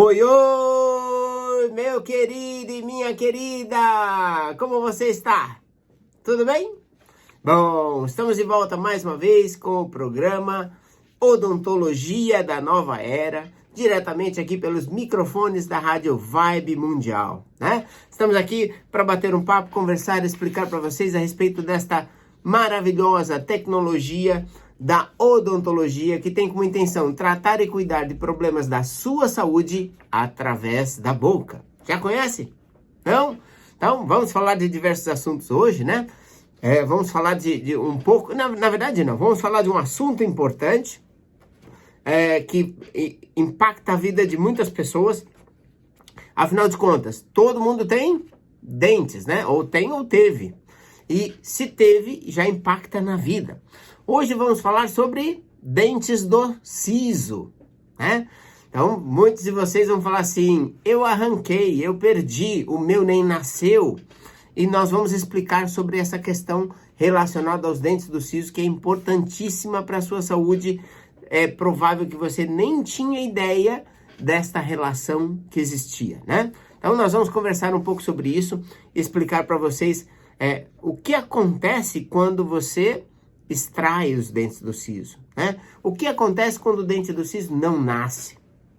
Oi, oi, meu querido e minha querida! Como você está? Tudo bem? Bom, estamos de volta mais uma vez com o programa Odontologia da Nova Era, diretamente aqui pelos microfones da Rádio Vibe Mundial, né? Estamos aqui para bater um papo, conversar e explicar para vocês a respeito desta maravilhosa tecnologia da odontologia, que tem como intenção tratar e cuidar de problemas da sua saúde através da boca. Já conhece? Não? Então, vamos falar de diversos assuntos hoje, né? Vamos falar de um pouco... Na verdade, não. Vamos falar de um assunto importante que impacta a vida de muitas pessoas. Afinal de contas, todo mundo tem dentes, né? Ou tem ou teve. E se teve, já impacta na vida. Hoje vamos falar sobre dentes do siso, né? Então, muitos de vocês vão falar assim, eu arranquei, eu perdi, o meu nem nasceu. E nós vamos explicar sobre essa questão relacionada aos dentes do siso, que é importantíssima para a sua saúde. É provável que você nem tinha ideia desta relação que existia, né? Então, nós vamos conversar um pouco sobre isso, explicar para vocês o que acontece quando você extrai os dentes do siso, né? O que acontece quando o dente do siso não nasce?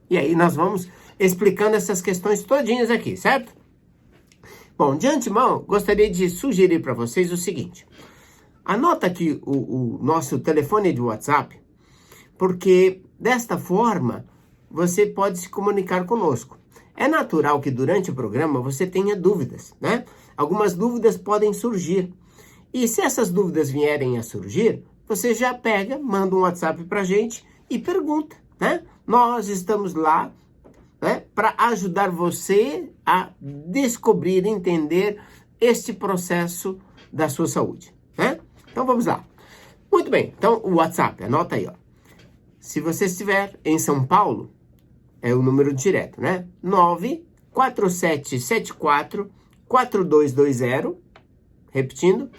E aí nós vamos explicando essas questões todinhas aqui, certo? Bom, de antemão, gostaria de sugerir para vocês o seguinte. Anota aqui o nosso telefone de WhatsApp, porque desta forma você pode se comunicar conosco. É natural que durante o programa você tenha dúvidas, né? Algumas dúvidas podem surgir. E se essas dúvidas vierem a surgir, você já pega, manda um WhatsApp pra gente e pergunta, né? Nós estamos lá, né, para ajudar você a descobrir, entender este processo da sua saúde, né? Então vamos lá. Muito bem, então o WhatsApp, anota aí, ó. Se você estiver em São Paulo, é o número direto, né? 94774-4220, repetindo,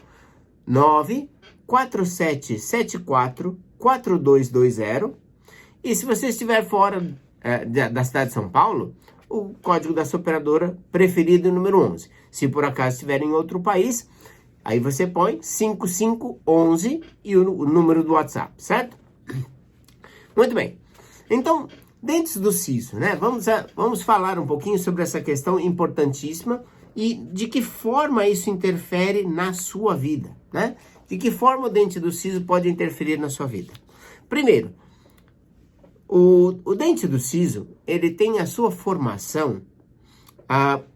94774-4220. E se você estiver fora da cidade de São Paulo, o código da sua operadora preferida, número 11. Se por acaso estiver em outro país, aí você põe 5511 e o número do WhatsApp, certo? Muito bem. Então, dentes do siso, né? Vamos falar um pouquinho sobre essa questão importantíssima e de que forma isso interfere na sua vida, né? De que forma o dente do siso pode interferir na sua vida? Primeiro, o dente do siso, ele tem a sua formação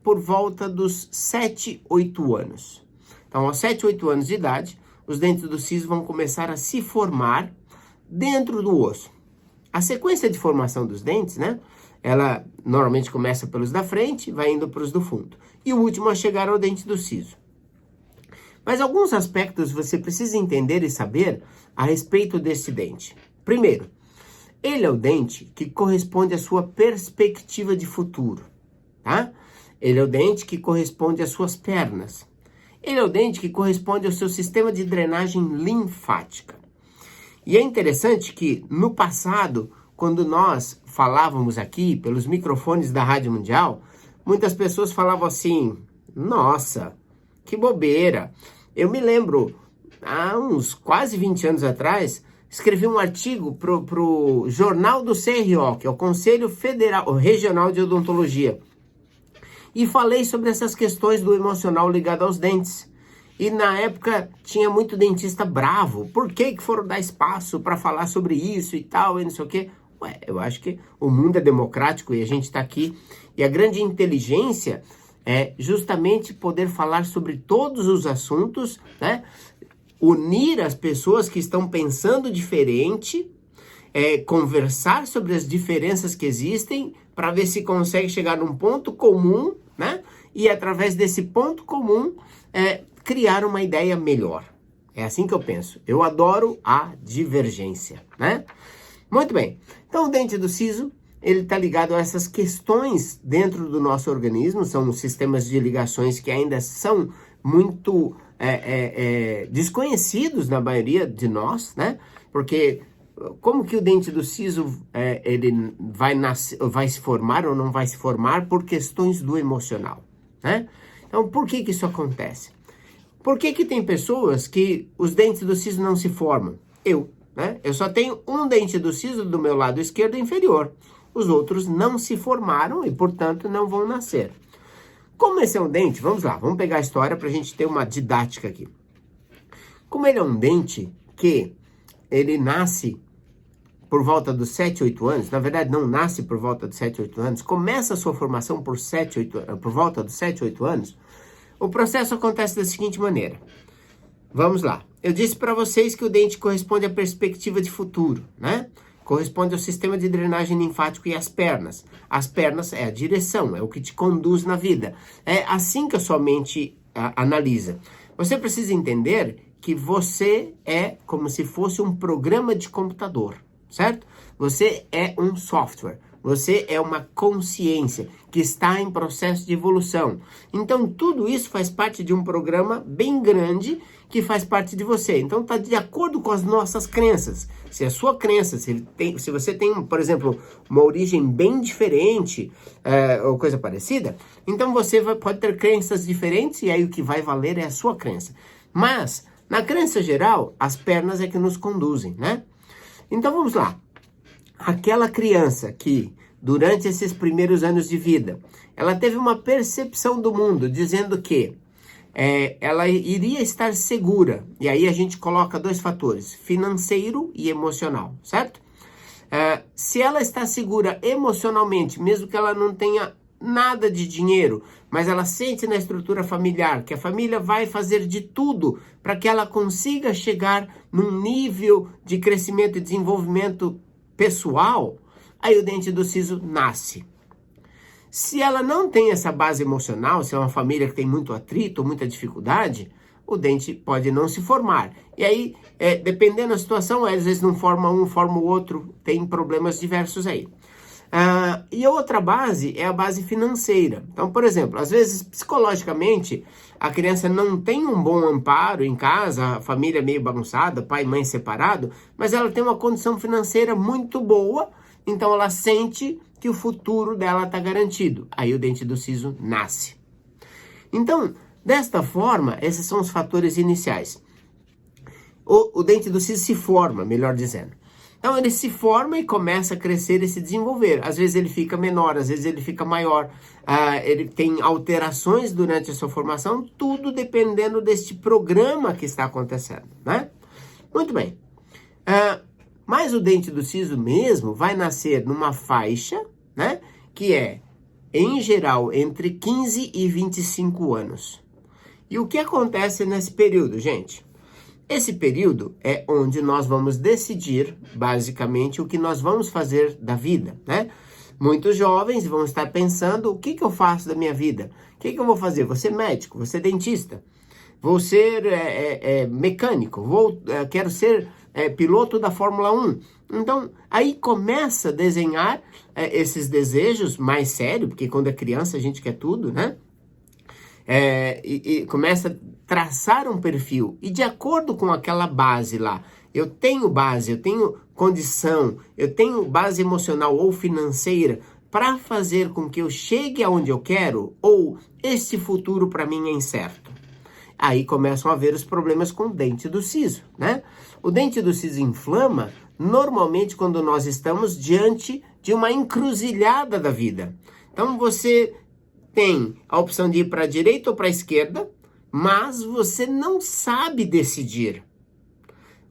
por volta dos 7, 8 anos. Então, aos 7, 8 anos de idade, os dentes do siso vão começar a se formar dentro do osso. A sequência de formação dos dentes, né? Ela normalmente começa pelos da frente, vai indo para os do fundo. E o último a chegar ao dente do siso. Mas alguns aspectos você precisa entender e saber a respeito desse dente. Primeiro, ele é o dente que corresponde à sua perspectiva de futuro, tá? Ele é o dente que corresponde às suas pernas. Ele é o dente que corresponde ao seu sistema de drenagem linfática. E é interessante que, no passado, quando nós falávamos aqui pelos microfones da Rádio Mundial, muitas pessoas falavam assim, nossa, que bobeira. Eu me lembro, há uns quase 20 anos atrás, escrevi um artigo pro Jornal do CRO, que é o Conselho Federal, Regional de Odontologia, e falei sobre essas questões do emocional ligado aos dentes. E na época tinha muito dentista bravo. Por que foram dar espaço para falar sobre isso e tal, e não sei o quê? Ué, eu acho que o mundo é democrático e a gente está aqui. E a grande inteligência é justamente poder falar sobre todos os assuntos, né? Unir as pessoas que estão pensando diferente, conversar sobre as diferenças que existem para ver se consegue chegar num ponto comum, né? E através desse ponto comum, criar uma ideia melhor. É assim que eu penso. Eu adoro a divergência, né? Muito bem. Então, o dente do siso, ele está ligado a essas questões dentro do nosso organismo. São sistemas de ligações que ainda são muito desconhecidos na maioria de nós, né? Porque como que o dente do siso ele vai se formar ou não vai se formar por questões do emocional, né? Então, por que isso acontece? Por que tem pessoas que os dentes do siso não se formam? Né? Eu só tenho um dente do siso do meu lado esquerdo inferior. Os outros não se formaram e, portanto, não vão nascer. Como esse é um dente, vamos lá, vamos pegar a história para a gente ter uma didática aqui. Como ele é um dente que ele nasce por volta dos 7, 8 anos, na verdade não nasce por volta dos 7, 8 anos, começa a sua formação por volta dos 7, 8 anos, o processo acontece da seguinte maneira. Vamos lá. Eu disse para vocês que o dente corresponde à perspectiva de futuro, né? Corresponde ao sistema de drenagem linfático e às pernas. As pernas é a direção, é o que te conduz na vida. É assim que a sua mente analisa. Você precisa entender que você é como se fosse um programa de computador, certo? Você é um software. Você é uma consciência que está em processo de evolução. Então, tudo isso faz parte de um programa bem grande que faz parte de você. Então, está de acordo com as nossas crenças. Se a sua crença, se você tem, por exemplo, uma origem bem diferente ou coisa parecida, então você pode ter crenças diferentes e aí o que vai valer é a sua crença. Mas, na crença geral, as pernas é que nos conduzem, né? Então, vamos lá. Aquela criança que, durante esses primeiros anos de vida, ela teve uma percepção do mundo, dizendo que ela iria estar segura. E aí a gente coloca dois fatores, financeiro e emocional, certo? Se ela está segura emocionalmente, mesmo que ela não tenha nada de dinheiro, mas ela sente na estrutura familiar que a família vai fazer de tudo para que ela consiga chegar num nível de crescimento e desenvolvimento pessoal, aí o dente do siso nasce. Se ela não tem essa base emocional, se é uma família que tem muito atrito, muita dificuldade, o dente pode não se formar. E aí, dependendo da situação, às vezes não forma um, forma o outro, tem problemas diversos aí. E a outra base é a base financeira. Então, por exemplo, às vezes, psicologicamente, a criança não tem um bom amparo em casa, a família é meio bagunçada, pai e mãe separado, mas ela tem uma condição financeira muito boa, então ela sente que o futuro dela está garantido. Aí o dente do siso nasce. Então, desta forma, esses são os fatores iniciais. O dente do siso se forma, melhor dizendo. Então ele se forma e começa a crescer e se desenvolver. Às vezes ele fica menor, às vezes ele fica maior. Ele tem alterações durante a sua formação, tudo dependendo deste programa que está acontecendo, né? Muito bem. Mas o dente do siso mesmo vai nascer numa faixa, né? Que é, em geral, entre 15 e 25 anos. E o que acontece nesse período, gente? Esse período é onde nós vamos decidir, basicamente, o que nós vamos fazer da vida, né? Muitos jovens vão estar pensando, o que eu faço da minha vida? O que eu vou fazer? Vou ser médico, vou ser dentista, vou ser mecânico, quero ser piloto da Fórmula 1. Então, aí começa a desenhar esses desejos mais sérios, porque quando é criança a gente quer tudo, né? E começa a traçar um perfil, e de acordo com aquela base lá, eu tenho base, eu tenho condição, eu tenho base emocional ou financeira para fazer com que eu chegue aonde eu quero, ou esse futuro para mim é incerto. Aí começam a haver os problemas com o dente do siso, né? O dente do siso inflama normalmente quando nós estamos diante de uma encruzilhada da vida. Então você tem a opção de ir para a direita ou para a esquerda, mas você não sabe decidir,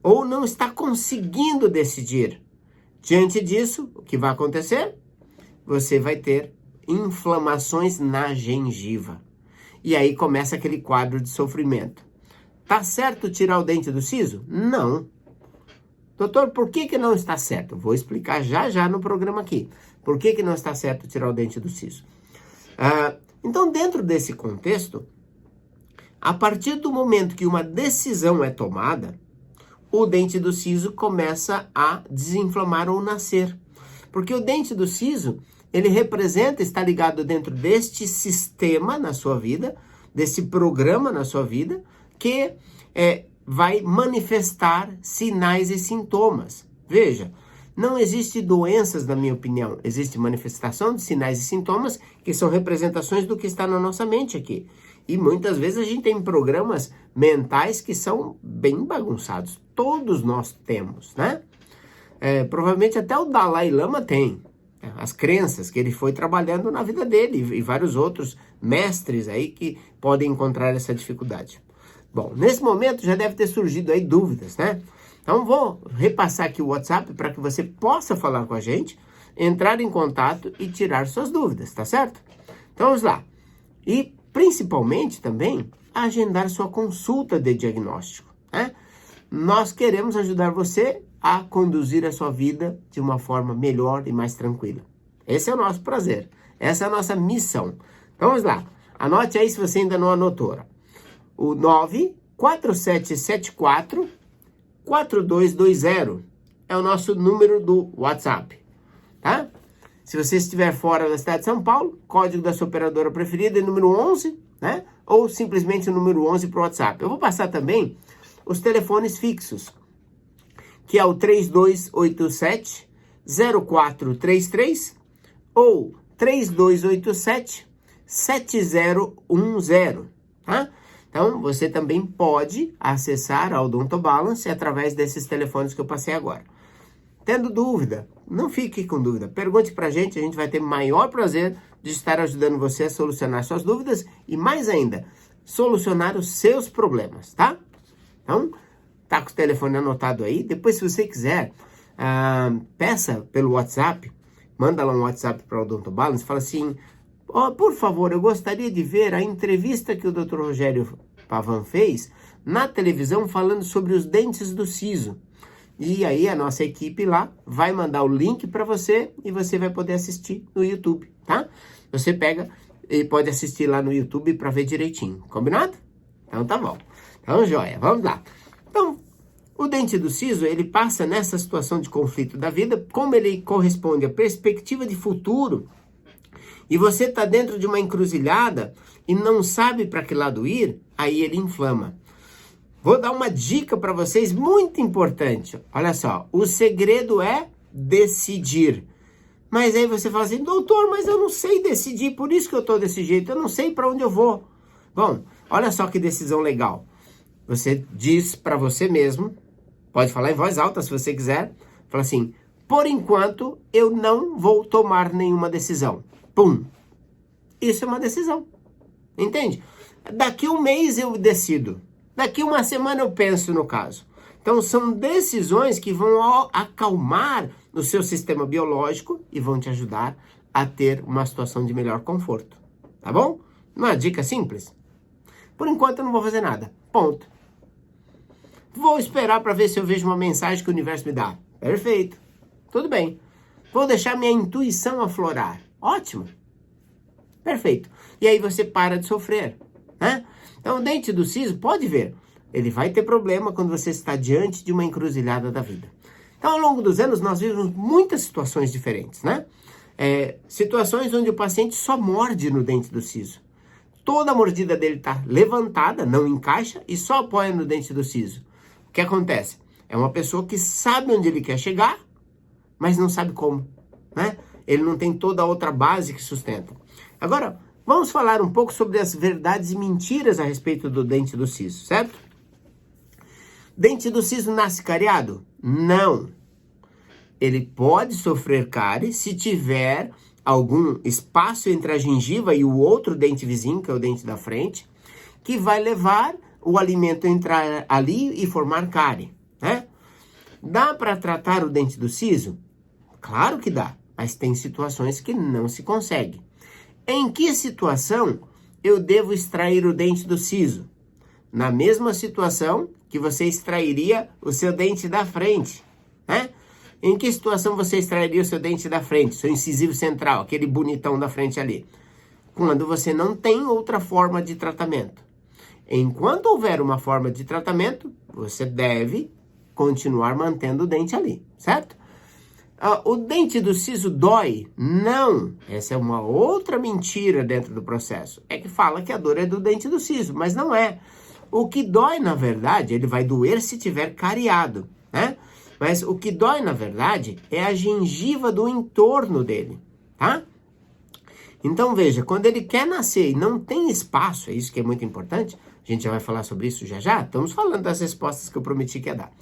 ou não está conseguindo decidir. Diante disso, o que vai acontecer? Você vai ter inflamações na gengiva. E aí começa aquele quadro de sofrimento. Tá certo tirar o dente do siso? Não. Doutor, por que não está certo? Vou explicar já no programa aqui. Por que não está certo tirar o dente do siso? Então, dentro desse contexto, a partir do momento que uma decisão é tomada, o dente do siso começa a desinflamar ou nascer. Porque o dente do siso, ele representa, está ligado dentro deste sistema na sua vida, desse programa na sua vida, que vai manifestar sinais e sintomas. Veja, não existe doenças, na minha opinião. Existe manifestação de sinais e sintomas que são representações do que está na nossa mente aqui. E muitas vezes a gente tem programas mentais que são bem bagunçados. Todos nós temos, né? Provavelmente até o Dalai Lama tem. As crenças que ele foi trabalhando na vida dele e vários outros mestres aí que podem encontrar essa dificuldade. Bom, nesse momento já deve ter surgido aí dúvidas, né? Então vou repassar aqui o WhatsApp para que você possa falar com a gente, entrar em contato e tirar suas dúvidas, tá certo? Então vamos lá. E principalmente também agendar sua consulta de diagnóstico, né? Nós queremos ajudar você a conduzir a sua vida de uma forma melhor e mais tranquila. Esse é o nosso prazer. Essa é a nossa missão. Então vamos lá. Anote aí se você ainda não anotou. O 94774-4220 é o nosso número do WhatsApp, tá? Se você estiver fora da cidade de São Paulo, código da sua operadora preferida é número 11, né? Ou simplesmente o número 11 para o WhatsApp. Eu vou passar também os telefones fixos, que é o 3287-0433 ou 3287-7010, tá? Então, você também pode acessar a Odontobalance através desses telefones que eu passei agora. Tendo dúvida, não fique com dúvida. Pergunte pra gente, a gente vai ter maior prazer de estar ajudando você a solucionar suas dúvidas e, mais ainda, solucionar os seus problemas, tá? Então, tá com o telefone anotado aí. Depois, se você quiser, peça pelo WhatsApp, manda lá um WhatsApp para o Odontobalance, fala assim, por favor, eu gostaria de ver a entrevista que o Dr. Rogério Pavan fez na televisão falando sobre os dentes do siso. E aí a nossa equipe lá vai mandar o link para você e você vai poder assistir no YouTube, tá? Você pega e pode assistir lá no YouTube para ver direitinho, combinado? Então tá bom. Então, joia, vamos lá. Então, o dente do siso, ele passa nessa situação de conflito da vida, como ele corresponde à perspectiva de futuro, e você está dentro de uma encruzilhada e não sabe para que lado ir, aí ele inflama. Vou dar uma dica para vocês muito importante. Olha só, o segredo é decidir. Mas aí você fala assim, doutor, mas eu não sei decidir, por isso que eu estou desse jeito, eu não sei para onde eu vou. Bom, olha só que decisão legal. Você diz para você mesmo, pode falar em voz alta se você quiser, fala assim, por enquanto eu não vou tomar nenhuma decisão. Pum! Isso é uma decisão. Entende? Daqui um mês eu decido. Daqui uma semana eu penso no caso. Então são decisões que vão acalmar o seu sistema biológico e vão te ajudar a ter uma situação de melhor conforto. Tá bom? Uma dica simples. Por enquanto eu não vou fazer nada. Ponto. Vou esperar para ver se eu vejo uma mensagem que o universo me dá. Perfeito. Tudo bem. Vou deixar minha intuição aflorar. Ótimo. Perfeito. E aí você para de sofrer, né? Então, o dente do siso, pode ver, ele vai ter problema quando você está diante de uma encruzilhada da vida. Então, ao longo dos anos, nós vivemos muitas situações diferentes, né? Situações onde o paciente só morde no dente do siso. Toda a mordida dele está levantada, não encaixa e só apoia no dente do siso. O que acontece? É uma pessoa que sabe onde ele quer chegar, mas não sabe como, né? Ele não tem toda a outra base que sustenta. Agora, vamos falar um pouco sobre as verdades e mentiras a respeito do dente do siso, certo? Dente do siso nasce cariado? Não. Ele pode sofrer cárie se tiver algum espaço entre a gengiva e o outro dente vizinho, que é o dente da frente, que vai levar o alimento a entrar ali e formar cárie, né? Dá para tratar o dente do siso? Claro que dá, mas tem situações que não se consegue. Em que situação eu devo extrair o dente do siso? Na mesma situação que você extrairia o seu dente da frente, né? Em que situação você extrairia o seu dente da frente, seu incisivo central, aquele bonitão da frente ali? Quando você não tem outra forma de tratamento. Enquanto houver uma forma de tratamento, você deve continuar mantendo o dente ali, certo? O dente do siso dói? Não. Essa é uma outra mentira dentro do processo. É que fala que a dor é do dente do siso, mas não é. O que dói, na verdade, ele vai doer se tiver cariado, né? Mas o que dói, na verdade, é a gengiva do entorno dele, tá? Então, veja, quando ele quer nascer e não tem espaço, é isso que é muito importante, a gente já vai falar sobre isso já já, estamos falando das respostas que eu prometi que ia dar.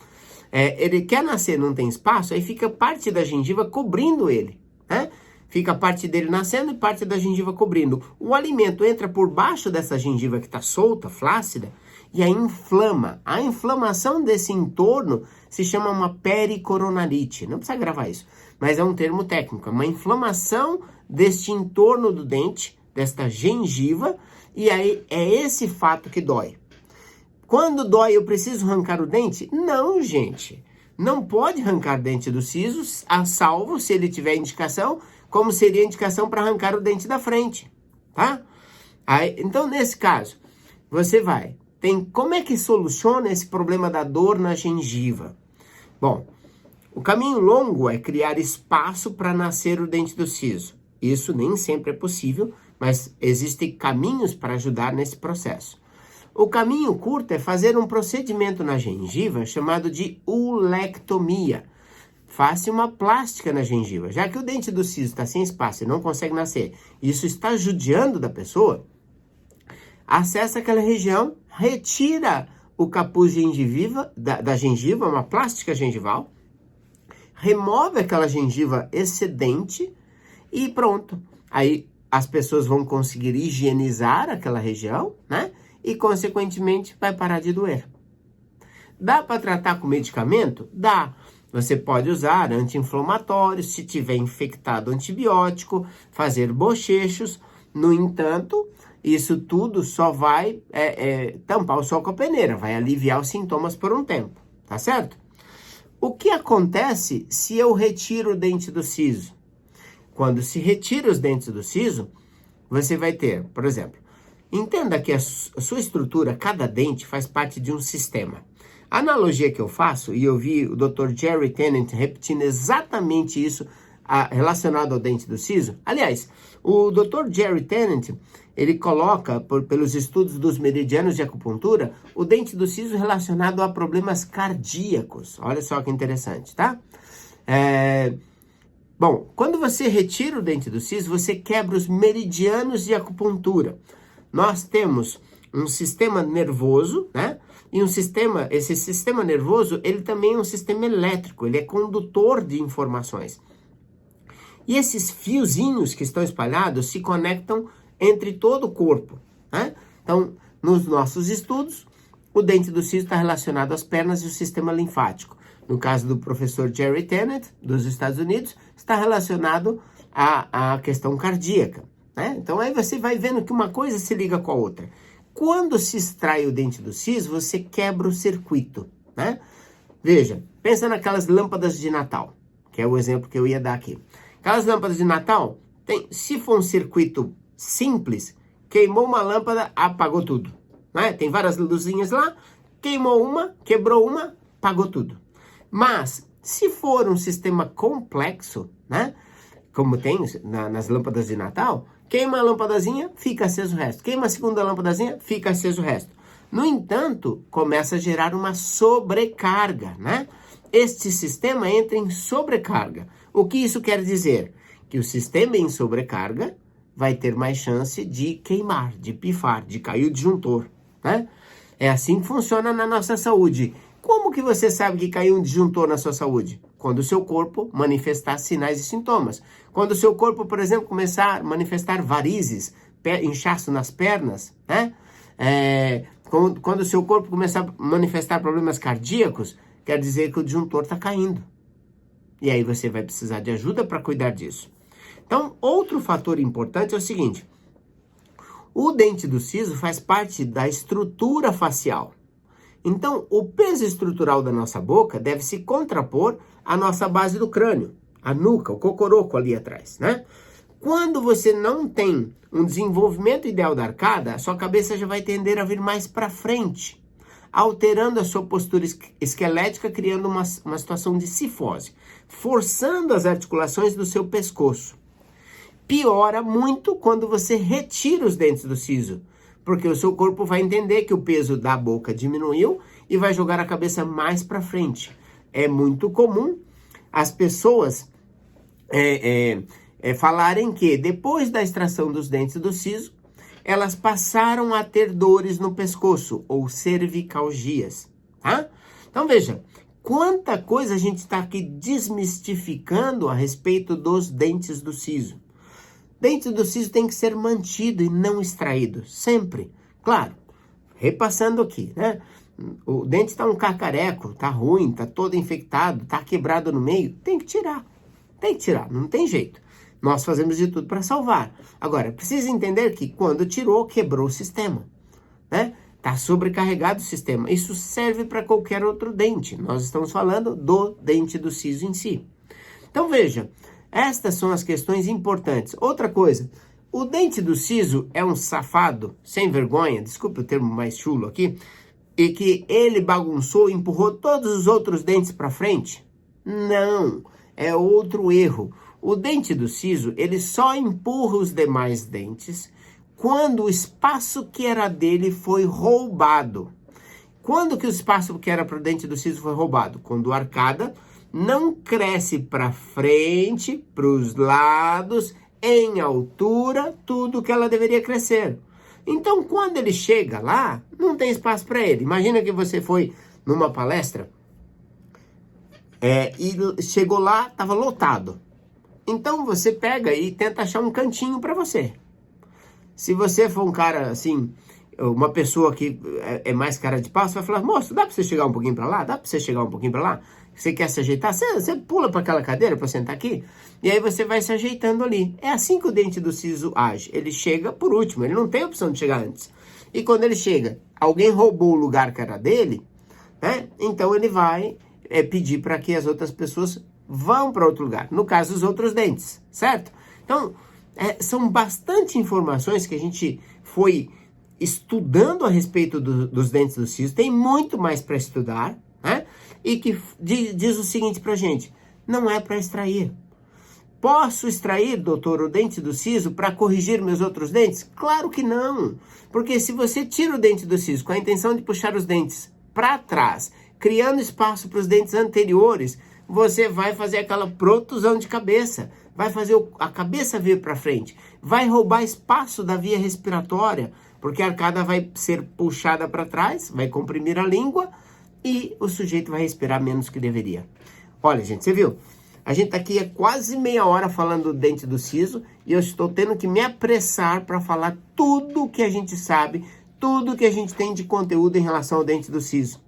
Ele quer nascer, não tem espaço, aí fica parte da gengiva cobrindo ele, né? Fica parte dele nascendo e parte da gengiva cobrindo. O alimento entra por baixo dessa gengiva que está solta, flácida, e aí inflama. A inflamação desse entorno se chama uma pericoronarite. Não precisa gravar isso, mas é um termo técnico. É uma inflamação deste entorno do dente, desta gengiva, e aí é esse fato que dói. Quando dói, eu preciso arrancar o dente? Não, gente. Não pode arrancar dente do siso, a salvo se ele tiver indicação, como seria a indicação para arrancar o dente da frente, tá? Aí, então, nesse caso, você vai. Como é que soluciona esse problema da dor na gengiva? Bom, o caminho longo é criar espaço para nascer o dente do siso. Isso nem sempre é possível, mas existem caminhos para ajudar nesse processo. O caminho curto é fazer um procedimento na gengiva chamado de ulectomia. Faça uma plástica na gengiva. Já que o dente do siso está sem espaço e não consegue nascer, isso está judiando da pessoa, acessa aquela região, retira o capuz da gengiva, uma plástica gengival, remove aquela gengiva excedente e pronto. Aí as pessoas vão conseguir higienizar aquela região, né? E, consequentemente, vai parar de doer. Dá para tratar com medicamento? Dá. Você pode usar anti-inflamatórios, se tiver infectado antibiótico, fazer bochechos. No entanto, isso tudo só vai tampar o sol com a peneira, vai aliviar os sintomas por um tempo, tá certo? O que acontece se eu retiro o dente do siso? Quando se retira os dentes do siso, você vai ter, por exemplo, entenda que a sua estrutura, cada dente faz parte de um sistema. A analogia que eu faço, e eu vi o Dr. Jerry Tennant repetindo exatamente isso relacionado ao dente do siso. Aliás, o Dr. Jerry Tennant, ele coloca, pelos estudos dos meridianos de acupuntura, o dente do siso relacionado a problemas cardíacos. Olha só que interessante, tá? Bom, quando você retira o dente do siso, você quebra os meridianos de acupuntura. Nós temos um sistema nervoso, né? E esse sistema nervoso, ele também é um sistema elétrico, ele é condutor de informações. E esses fiozinhos que estão espalhados se conectam entre todo o corpo, né? Então, nos nossos estudos, o dente do siso está relacionado às pernas e o sistema linfático. No caso do professor Jerry Tennant, dos Estados Unidos, está relacionado à questão cardíaca, né? Então, aí você vai vendo que uma coisa se liga com a outra. Quando se extrai o dente do siso, você quebra o circuito, né? Veja, pensa naquelas lâmpadas de Natal, que é o exemplo que eu ia dar aqui. Aquelas lâmpadas de Natal, se for um circuito simples, queimou uma lâmpada, apagou tudo, né? Tem várias luzinhas lá, queimou uma, quebrou uma, apagou tudo. Mas, se for um sistema complexo, né? Como tem nas lâmpadas de Natal, queima a lâmpadazinha, fica aceso o resto. Queima a segunda lâmpadazinha, fica aceso o resto. No entanto, começa a gerar uma sobrecarga, né? Este sistema entra em sobrecarga. O que isso quer dizer? Que o sistema em sobrecarga vai ter mais chance de queimar, de pifar, de cair o disjuntor, né? É assim que funciona na nossa saúde. Como que você sabe que caiu um disjuntor na sua saúde? Quando o seu corpo manifestar sinais e sintomas. Quando o seu corpo, por exemplo, começar a manifestar varizes, inchaço nas pernas, né? Quando o seu corpo começar a manifestar problemas cardíacos, quer dizer que o disjuntor está caindo. E aí você vai precisar de ajuda para cuidar disso. Então, outro fator importante é o seguinte. O dente do siso faz parte da estrutura facial. Então, o peso estrutural da nossa boca deve se contrapor à nossa base do crânio, a nuca, o cocoroco ali atrás, né? Quando você não tem um desenvolvimento ideal da arcada, a sua cabeça já vai tender a vir mais para frente, alterando a sua postura esquelética, criando uma situação de cifose, forçando as articulações do seu pescoço. Piora muito quando você retira os dentes do siso, porque o seu corpo vai entender que o peso da boca diminuiu e vai jogar a cabeça mais para frente. é muito comum as pessoas falarem que depois da extração dos dentes do siso, elas passaram a ter dores no pescoço ou cervicalgias, tá? Então veja, quanta coisa a gente está aqui desmistificando a respeito dos dentes do siso. Dente do siso tem que ser mantido e não extraído, sempre. Claro, repassando aqui, né? O dente está um cacareco, está ruim, está todo infectado, está quebrado no meio, tem que tirar, não tem jeito. Nós fazemos de tudo para salvar. Agora, precisa entender que quando tirou, quebrou o sistema, né? Está sobrecarregado o sistema. Isso serve para qualquer outro dente. Nós estamos falando do dente do siso em si. Então, veja, estas são as questões importantes. Outra coisa, o dente do siso é um safado, sem vergonha, desculpe o termo mais chulo aqui, e que ele bagunçou e empurrou todos os outros dentes para frente? Não, é outro erro. O dente do siso, ele só empurra os demais dentes quando o espaço que era dele foi roubado. Quando que o espaço que era para o dente do siso foi roubado? Quando a arcada não cresce para frente, para os lados, em altura, tudo que ela deveria crescer. Então, quando ele chega lá, não tem espaço para ele. Imagina que você foi numa palestra e chegou lá, estava lotado. Então, você pega e tenta achar um cantinho para você. Se você for um cara, assim, uma pessoa que é mais cara de pau, você vai falar, moço, dá para você chegar um pouquinho para lá? Dá para você chegar um pouquinho para lá? Você quer se ajeitar? Você pula para aquela cadeira para sentar aqui? E aí você vai se ajeitando ali. É assim que o dente do siso age. Ele chega por último, ele não tem opção de chegar antes. E quando ele chega, alguém roubou o lugar que era dele, né? Então ele vai pedir para que as outras pessoas vão para outro lugar. No caso, os outros dentes, certo? Então, são bastante informações que a gente foi estudando a respeito dos dentes do siso. Tem muito mais para estudar, né? E que diz o seguinte pra gente, não é para extrair. Posso extrair, doutor, o dente do siso para corrigir meus outros dentes? Claro que não, porque se você tira o dente do siso com a intenção de puxar os dentes para trás, criando espaço para os dentes anteriores, você vai fazer aquela protusão de cabeça, vai fazer a cabeça vir para frente, vai roubar espaço da via respiratória, porque a arcada vai ser puxada para trás, vai comprimir a língua e o sujeito vai respirar menos que deveria. Olha, gente, você viu? A gente tá aqui há quase meia hora falando do dente do siso e eu estou tendo que me apressar para falar tudo que a gente sabe, tudo que a gente tem de conteúdo em relação ao dente do siso.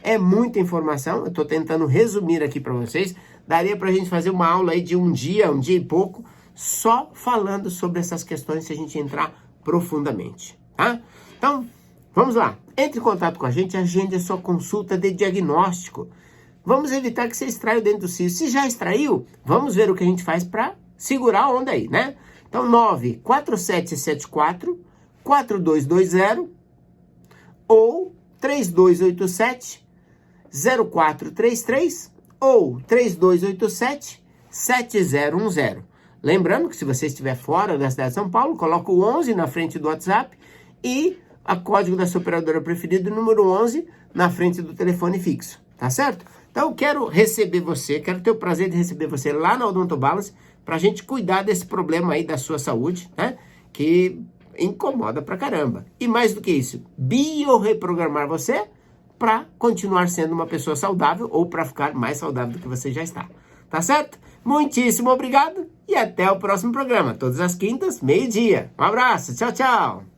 É muita informação, eu estou tentando resumir aqui para vocês. Daria para a gente fazer uma aula aí de um dia e pouco, só falando sobre essas questões se a gente entrar profundamente, tá? Então, vamos lá. Entre em contato com a gente, agende a sua consulta de diagnóstico. Vamos evitar que você extraia o dente do siso. Se já extraiu, vamos ver o que a gente faz para segurar a onda aí, né? Então, 94774-4220 ou 3287-0433 ou 3287-7010. Lembrando que se você estiver fora da cidade de São Paulo, coloca o 11 na frente do WhatsApp e a código da sua operadora preferida, número 11, na frente do telefone fixo, tá certo? Então, quero ter o prazer de receber você lá na Odonto Balance pra gente cuidar desse problema aí da sua saúde, né? Que incomoda pra caramba. E mais do que isso, biorreprogramar você para continuar sendo uma pessoa saudável ou para ficar mais saudável do que você já está. Tá certo? Muitíssimo obrigado e até o próximo programa. Todas as quintas, meio-dia. Um abraço. Tchau, tchau.